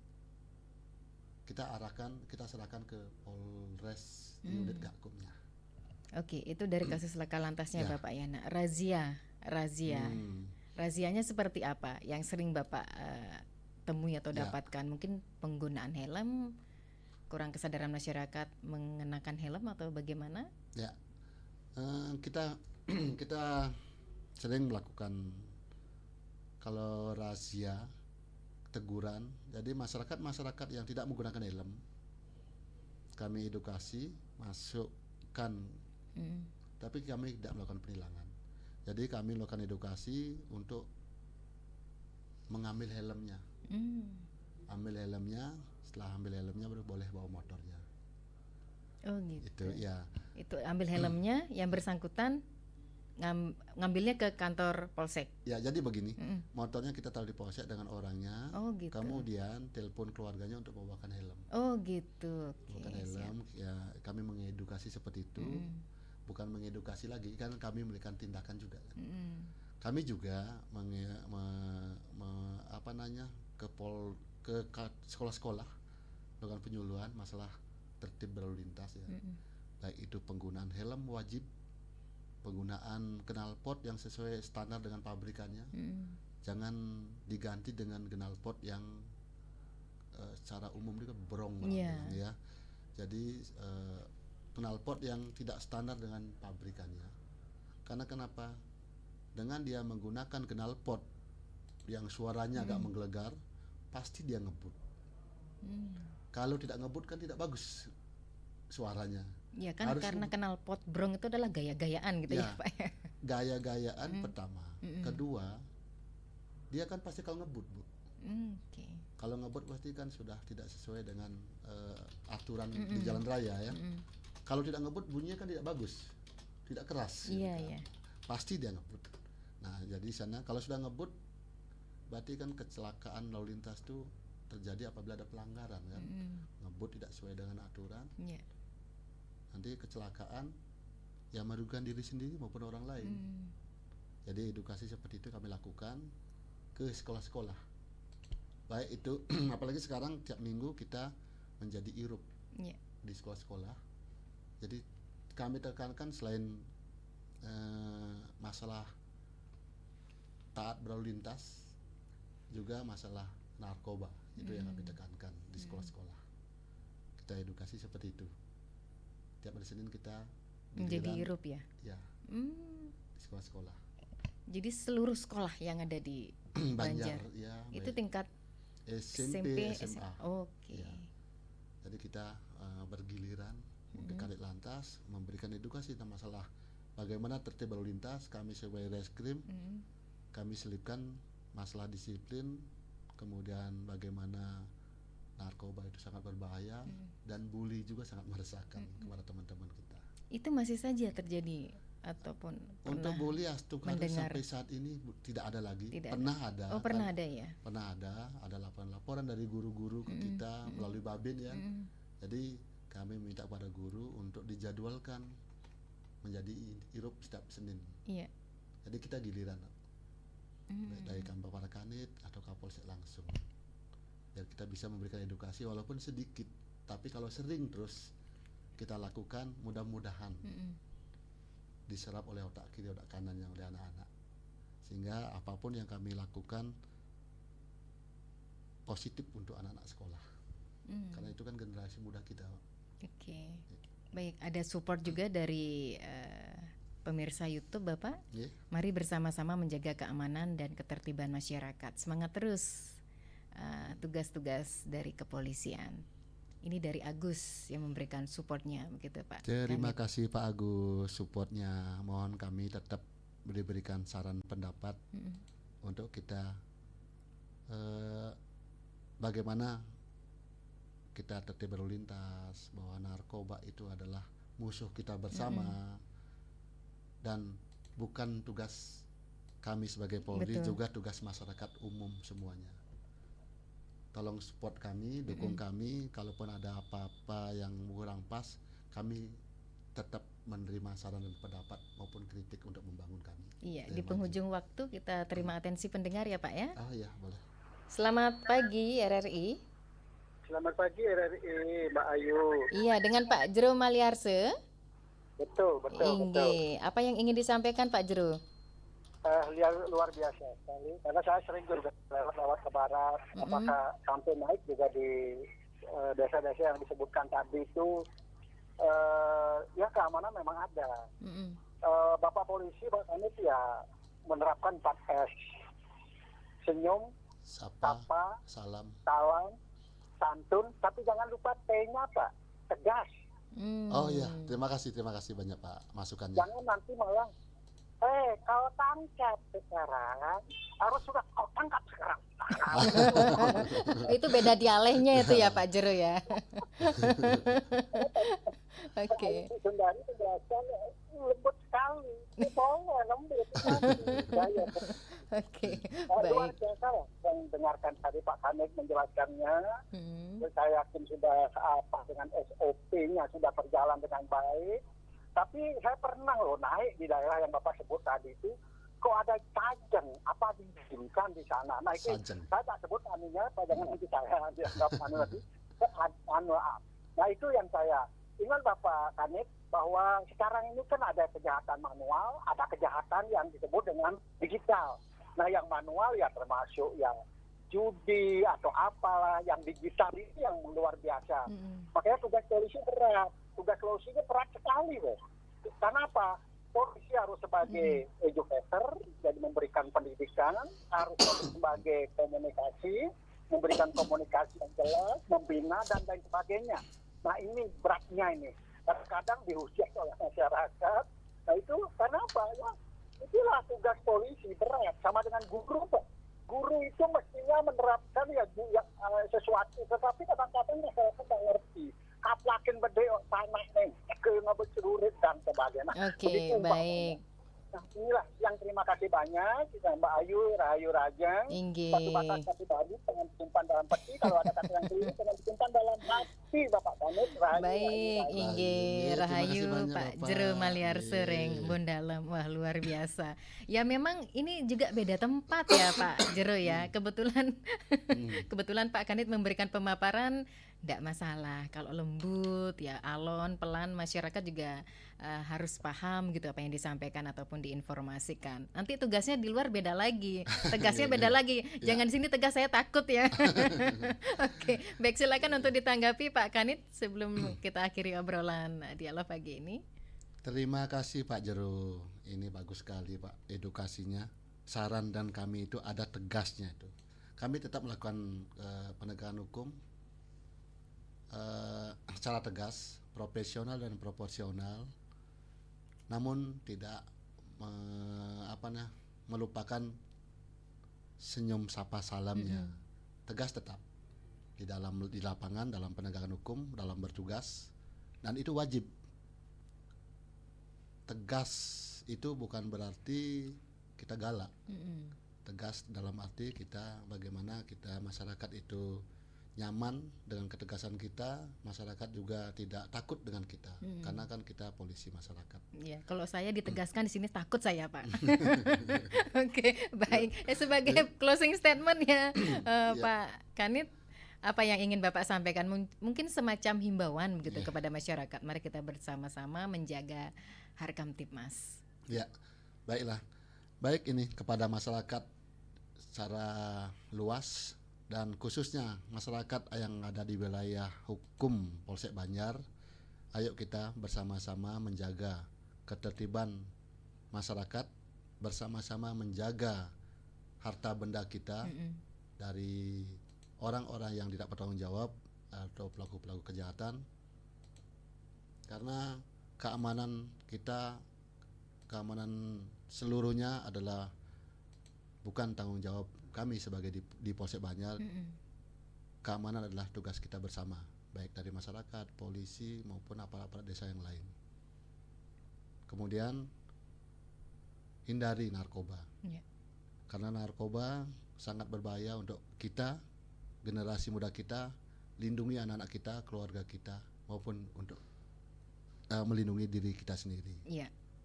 Kita arahkan, kita serahkan ke Polres di unit Gakumnya. Oke, itu dari kasus laka lantasnya Ya. Bapak Yana. Razia. Razianya seperti apa? Yang sering Bapak temui atau Ya. dapatkan? Mungkin penggunaan helm, kurang kesadaran masyarakat mengenakan helm atau bagaimana? Ya, kita kita sering melakukan kalau razia teguran. Jadi masyarakat yang tidak menggunakan helm kami edukasi, masukkan, tapi kami tidak melakukan penilangan. Jadi kami melakukan edukasi untuk mengambil helmnya. Ambil helmnya, setelah ambil helmnya baru boleh bawa motornya. Oh gitu. Itu ya. Itu ambil helmnya, yang bersangkutan ngambilnya ke kantor polsek. Ya, jadi begini, motornya kita taruh di polsek dengan orangnya. Oh gitu. Kemudian telepon keluarganya untuk membawakan helm. Oh gitu. Bukan Oke, siap. helm, ya kami mengedukasi seperti itu. Bukan mengedukasi lagi, kan kami memberikan tindakan juga kan. Kami juga ke sekolah-sekolah dengan penyuluhan masalah tertib berlalu lintas ya. Baik itu penggunaan helm wajib, penggunaan knalpot yang sesuai standar dengan pabrikannya. Jangan diganti dengan knalpot yang secara umum itu kan brong ya. Jadi knalpot yang tidak standar dengan pabrikannya. Karena kenapa? Dengan dia menggunakan knalpot yang suaranya agak menggelegar, pasti dia ngebut. Kalau tidak ngebut kan tidak bagus suaranya. Ya kan, Harus karena knalpot brong itu adalah gaya-gayaan gitu ya, Ya. Pak. Gaya-gayaan pertama. Kedua, dia kan pasti kalau ngebut, Bu. Oke. Kalau ngebut pasti kan sudah tidak sesuai dengan aturan di jalan raya ya. Kalau tidak ngebut bunyinya kan tidak bagus, tidak keras. Iya, kan. iya. Pasti dia ngebut. Nah, jadi sana kalau sudah ngebut, berarti kan kecelakaan lalu lintas itu terjadi apabila ada pelanggaran kan. Ngebut tidak sesuai dengan aturan, Iya. nanti kecelakaan yang merugikan diri sendiri maupun orang lain. Jadi edukasi seperti itu kami lakukan ke sekolah-sekolah. Baik itu apalagi sekarang tiap minggu kita menjadi irup di sekolah-sekolah. Jadi kami tekankan selain masalah taat berlalu lintas, juga masalah narkoba. Itu yang kami tekankan di sekolah-sekolah. Kita edukasi seperti itu. Tiap hari Senin kita Menjadi giliran, hirup ya. ya, di sekolah-sekolah. Jadi seluruh sekolah yang ada di Banjar, ya, itu baik tingkat SMP, SMA. Oke. Ya. Jadi kita bergiliran ke Kadit Lantas memberikan edukasi tentang masalah bagaimana tertib berlalu lintas. Kami sebagai reskrim, kami selipkan masalah disiplin, kemudian bagaimana narkoba itu sangat berbahaya dan bully juga sangat meresahkan kepada teman-teman kita. Itu masih saja terjadi ataupun Untuk pernah bully Astukaris mendengar? sampai saat ini tidak ada lagi. Tidak Pernah ada. Oh, pernah ada ya. Pernah ada laporan-laporan dari guru-guru ke kita melalui Babin ya. Jadi kami minta pada guru untuk dijadwalkan menjadi irup setiap Senin. Iya. Jadi kita giliran dari Kantor para Kanit atau Kapolsek langsung, biar kita bisa memberikan edukasi walaupun sedikit, tapi kalau sering terus kita lakukan, mudah-mudahan diserap oleh otak kiri, otak kanannya oleh anak-anak, sehingga apapun yang kami lakukan positif untuk anak-anak sekolah, karena itu kan generasi muda kita. Oke. Baik, ada support juga dari pemirsa YouTube Bapak. Yeah. Mari bersama-sama menjaga keamanan dan ketertiban masyarakat. Semangat terus tugas-tugas dari kepolisian. Ini dari Agus yang memberikan supportnya, begitu Pak. Terima kasih Pak Agus supportnya. Mohon kami tetap diberikan saran pendapat untuk kita bagaimana kita tertib berlalu lintas, bahwa narkoba itu adalah musuh kita bersama. Dan bukan tugas kami sebagai Polri, juga tugas masyarakat umum semuanya. Tolong support kami, dukung kami. Kalaupun ada apa-apa yang kurang pas, kami tetap menerima saran dan pendapat maupun kritik untuk membangun kami. Iya, di penghujung waktu kita terima atensi pendengar ya Pak ya. Ah ya, boleh. Selamat pagi RRI. Selamat pagi RRI, Mbak Ayu. Iya, dengan Pak Jero Maliarse. Betul. Inggi. Apa yang ingin disampaikan Pak Jero? Luar biasa sekali, karena saya sering juga lewat ke barat, apakah sampai naik juga di desa-desa yang disebutkan tadi itu, ya keamanan memang ada. Bapak polisi, Pak Kanit ya menerapkan 4S, senyum, sapa, salam, santun, tapi jangan lupa T-nya Pak, tegas. Oh iya, terima kasih banyak Pak masukannya. Jangan nanti malah, kalau tangkap sekarang, harus sudah kau tangkap sekarang. Itu beda dialeknya itu ya Pak Jero ya. Oke. Sundari penjelasan lembut sekali. Boleh lembut. Oke, Luar baik. biasa yang dengarkan tadi Pak Kanit menjelaskannya. Saya yakin sudah apa dengan SOP-nya sudah berjalan dengan baik. Tapi saya pernah loh naik di daerah yang Bapak sebut tadi itu, kok ada sajeng, apa diizinkan di sana. Nah itu saya tak sebut anunya, jangan nanti saya dianggap anu lagi. Nah itu yang saya ingat Bapak Kanit, bahwa sekarang ini kan ada kejahatan manual, ada kejahatan yang disebut dengan digital. Nah yang manual ya termasuk yang judi atau apalah, yang digital ini yang luar biasa. Makanya tugas polisi berat, tugas polisinya berat sekali loh. Karena apa? Polisi harus sebagai educator, jadi memberikan pendidikan, harus sebagai komunikasi, memberikan komunikasi yang jelas, membina dan lain sebagainya. Nah ini beratnya ini. Kadang-kadang dihujat oleh masyarakat. Nah itu karena apa? Ya, itulah tugas polisi berat, sama dengan guru Pak. Guru itu mestinya menerapkan sesuatu, tetapi kadang-kadang masyarakat tidak ngerti. Kaplakin bedeo tanah neng, kena bercelurit dan sebagainya. Oke, baik. Nah inilah yang terima kasih banyak Mbak Ayu, Rahayu Raja. Satu batas kaki tadi jangan disimpan dalam peti, kalau ada kata yang keliru jangan disimpan dalam hati Bapak Kanit. Baik, Inggi Rahayu, Pak Jero Maliarse Reng Bondalem. Wah luar biasa. Ya memang ini juga beda tempat ya Pak Jero ya. Kebetulan Pak Kanit memberikan pemaparan Tidak masalah. Kalau lembut ya alon, pelan, masyarakat juga harus paham gitu apa yang disampaikan ataupun diinformasikan. Nanti tugasnya di luar beda lagi, tegasnya beda lagi. Jangan di sini tegas, saya takut ya. Oke, baik, silakan untuk ditanggapi Pak Kanit sebelum kita akhiri obrolan dialog pagi ini. Terima kasih Pak Jero, ini bagus sekali Pak edukasinya. Saran dan kami itu ada tegasnya itu. Kami tetap melakukan penegakan hukum secara tegas, profesional dan proporsional, namun tidak melupakan senyum sapa salamnya. Tegas tetap di lapangan, dalam penegakan hukum, dalam bertugas, dan itu wajib. Tegas itu bukan berarti kita galak. Tegas dalam arti kita bagaimana kita masyarakat itu nyaman dengan ketegasan kita, masyarakat juga tidak takut dengan kita, karena kan kita polisi masyarakat. Ya, kalau saya ditegaskan di sini takut saya Pak. Oke, baik. Sebagai closing statement ya, Pak Kanit, apa yang ingin Bapak sampaikan? Mungkin semacam himbauan begitu kepada masyarakat. Mari kita bersama-sama menjaga Harkam Tipmas. Ya, baiklah. Baik ini kepada masyarakat secara luas, dan khususnya masyarakat yang ada di wilayah hukum Polsek Banjar, ayo kita bersama-sama menjaga ketertiban masyarakat, bersama-sama menjaga harta benda kita dari orang-orang yang tidak bertanggung jawab atau pelaku-pelaku kejahatan, karena keamanan kita, keamanan seluruhnya adalah bukan tanggung jawab kami sebagai di Polsek Banjar. Keamanan adalah tugas kita bersama, baik dari masyarakat, polisi maupun aparat desa yang lain. Kemudian hindari narkoba, karena narkoba sangat berbahaya untuk kita, generasi muda kita. Lindungi anak-anak kita, keluarga kita, maupun untuk melindungi diri kita sendiri.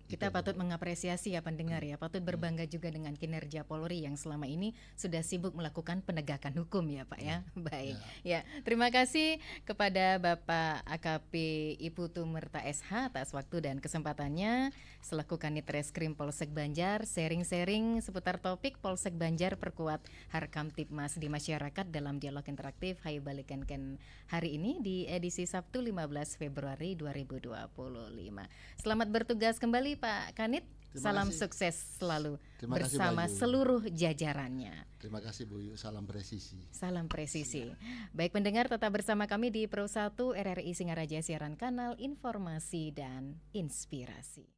Kita patut mengapresiasi ya pendengar ya, patut berbangga juga dengan kinerja Polri yang selama ini sudah sibuk melakukan penegakan hukum ya Pak ya. Baik. Ya, terima kasih kepada Bapak AKP Ibu Tumerta SH atas waktu dan kesempatannya selaku Kanit Reskrim Polsek Banjar, sharing-sharing seputar topik Polsek Banjar perkuat Harkam Tipmas di masyarakat dalam dialog interaktif Hai Balikenken hari ini di edisi Sabtu 15 Februari 2025. Selamat bertugas kembali Pak Kanit, salam sukses selalu bersama seluruh jajarannya. Terima kasih Bu Yu, salam presisi. Salam presisi. Baik pendengar, tetap bersama kami di Pro 1 RRI Singaraja, siaran kanal informasi dan inspirasi.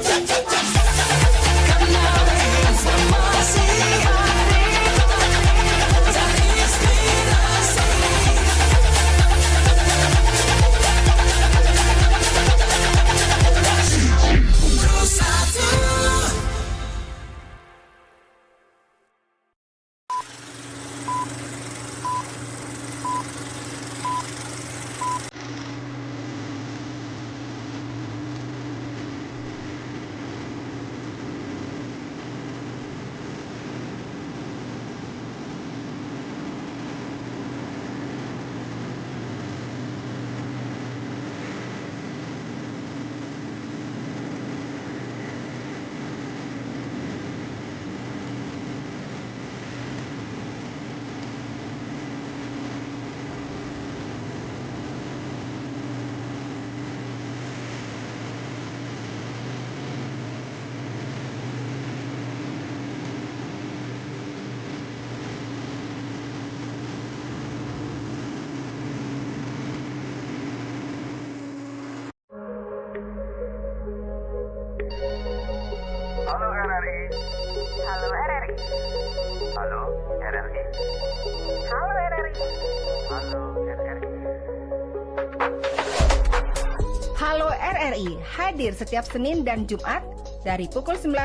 Cha cha cha. Halo RRI. Halo RRI. Halo RRI. Halo RRI. Halo RRI. Halo RRI hadir setiap Senin dan Jumat dari pukul 9